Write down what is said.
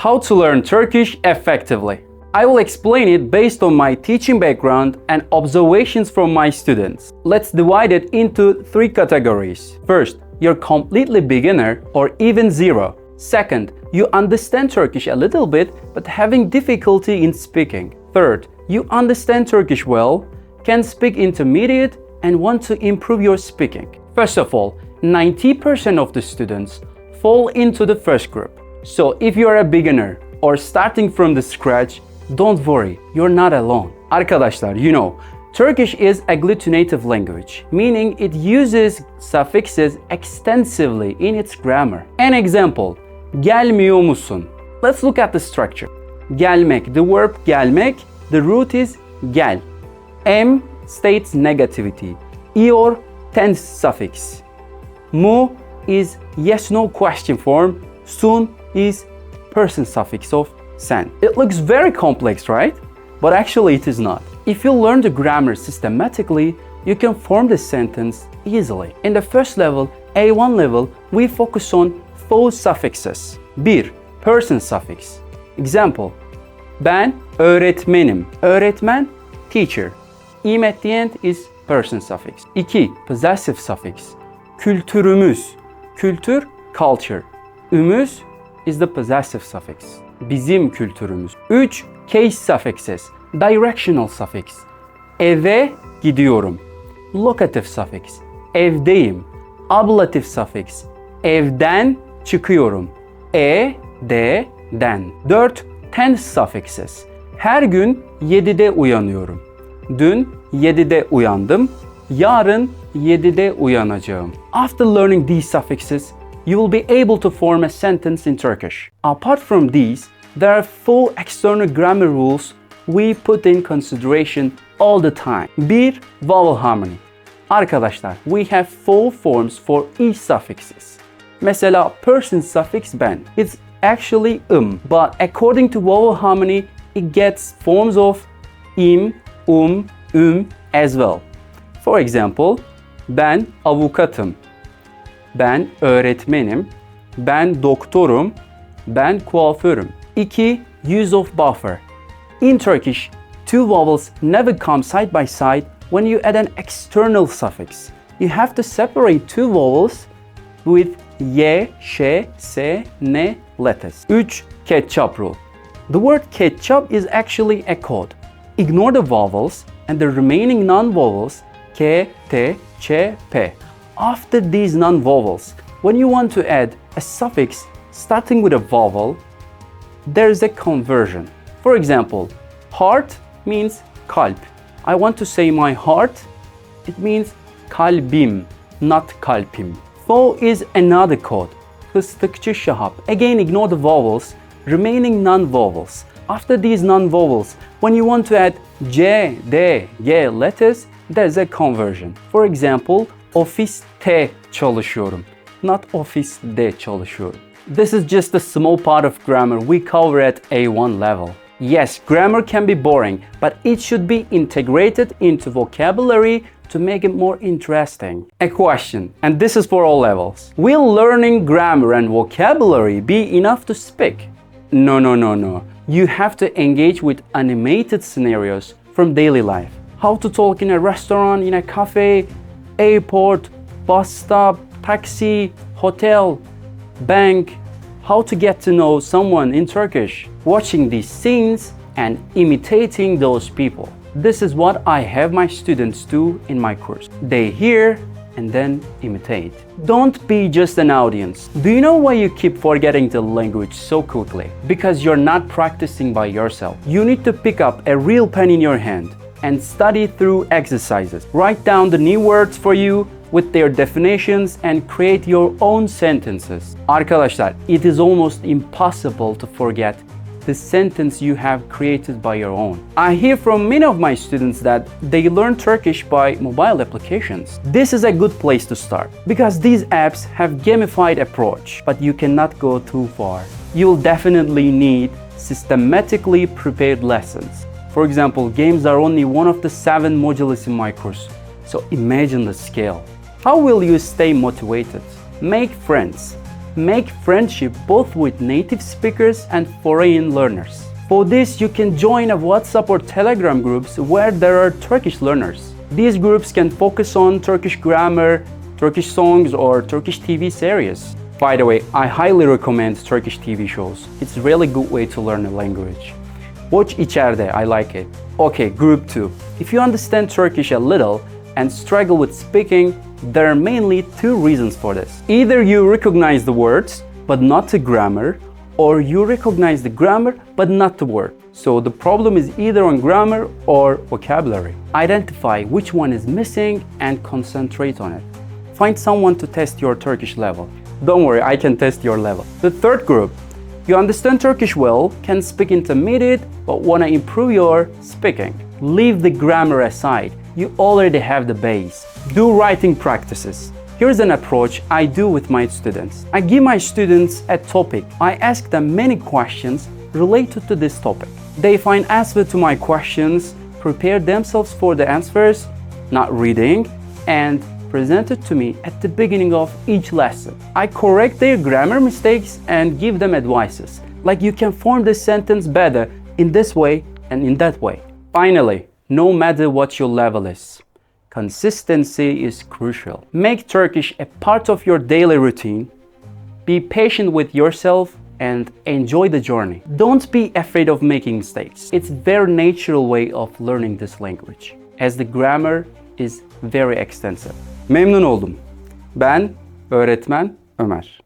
How to learn Turkish effectively. I will explain it based on my teaching background and observations from my students. Let's divide it into 3 categories. First, you're completely beginner or even zero. Second, you understand Turkish a little bit but having difficulty in speaking. Third, you understand Turkish well, can speak intermediate and want to improve your speaking. First of all, 90% of the students fall into the first group. So if you're a beginner or starting from the scratch, don't worry, you're not alone. Arkadaşlar, Turkish is agglutinative language, meaning it uses suffixes extensively in its grammar. An example, gelmiyor musun? Let's look at the structure. Gelmek, the verb gelmek, the root is gel. M states negativity. İyor, tense suffix. Mu is yes-no question form. Sun is person suffix of sen. It looks very complex, right? But actually it is not. If you learn the grammar systematically, you can form the sentence easily. In the first level, A1 level, we focus on 4 suffixes. 1. Person suffix. Example, ben öğretmenim. Öğretmen, teacher. İm at the end is person suffix. 2. Possessive suffix. Kültürümüz. Kültür, culture. Ümüz is the possessive suffix. Bizim kültürümüz. 3. Case suffixes. Directional suffix. Eve gidiyorum. Locative suffix. Evdeyim. Ablative suffix. Evden çıkıyorum. Den. 4. Tense suffixes. Her gün 7'de uyanıyorum. Dün 7'de uyandım. Yarın 7'de uyanacağım. After learning these suffixes, you will be able to form a sentence in Turkish. Apart from these, there are 4 external grammar rules we put in consideration all the time. 1. Vowel harmony. Arkadaşlar, we have 4 forms for each suffixes. Mesela person suffix ben. It's actually but according to vowel harmony, it gets forms of im, as well. For example, ben avukatım. Ben öğretmenim. Ben doktorum. Ben kuaförüm. 2. Use of buffer. In Turkish, 2 vowels never come side by side when you add an external suffix. You have to separate 2 vowels with y, ş, s, n letters. 3. Ketchup rule. The word ketchup is actually a code. Ignore the vowels and the remaining non-vowels k, t, ç, p. After these non-vowels, when you want to add a suffix starting with a vowel, there's a conversion. For example, heart means kalp. I want to say my heart, it means kalbim, not kalpim. 4 is another code, fıstıkçı şahap. Again, ignore the vowels, remaining non-vowels. After these non-vowels, when you want to add c, d, g letters, there's a conversion. For example, ofiste çalışıyorum, not ofiste çalışıyorum. This is just a small part of grammar we cover at A1 level. Yes, grammar can be boring, but it should be integrated into vocabulary to make it more interesting. A question, and this is for all levels. Will learning grammar and vocabulary be enough to speak? No. You have to engage with animated scenarios from daily life. How to talk in a restaurant, in a cafe, airport, bus stop, taxi, hotel, bank. How to get to know someone in Turkish. Watching these scenes and imitating those people. This is what I have my students do in my course. They hear and then imitate. Don't be just an audience. Do you know why you keep forgetting the language so quickly? Because you're not practicing by yourself. You need to pick up a real pen in your hand and study through exercises. Write down the new words for you with their definitions and create your own sentences. Arkadaşlar, it is almost impossible to forget the sentence you have created by your own. I hear from many of my students that they learn Turkish by mobile applications. This is a good place to start because these apps have gamified approach, but you cannot go too far. You'll definitely need systematically prepared lessons. For example, games are only one of the 7 modules in my course, so imagine the scale. How will you stay motivated? Make friends. Make friendship both with native speakers and foreign learners. For this, you can join a WhatsApp or Telegram groups where there are Turkish learners. These groups can focus on Turkish grammar, Turkish songs, or Turkish TV series. By the way, I highly recommend Turkish TV shows. It's a really good way to learn a language. Watch İçeride, I like it. Okay, group 2. If you understand Turkish a little and struggle with speaking, there are mainly 2 reasons for this. Either you recognize the words, but not the grammar, or you recognize the grammar, but not the word. So the problem is either on grammar or vocabulary. Identify which one is missing and concentrate on it. Find someone to test your Turkish level. Don't worry, I can test your level. The third group. You understand Turkish well, can speak intermediate, but want to improve your speaking. Leave the grammar aside. You already have the base. Do writing practices. Here's an approach I do with my students. I give my students a topic. I ask them many questions related to this topic. They find answer to my questions, prepare themselves for the answers, not reading, and present it to me at the beginning of each lesson. I correct their grammar mistakes and give them advices, like you can form this sentence better in this way and in that way. Finally, no matter what your level is, consistency is crucial. Make Turkish a part of your daily routine. Be patient with yourself and enjoy the journey. Don't be afraid of making mistakes. It's a very natural way of learning this language, as the grammar is very extensive. Memnun oldum. Ben öğretmen Ömer.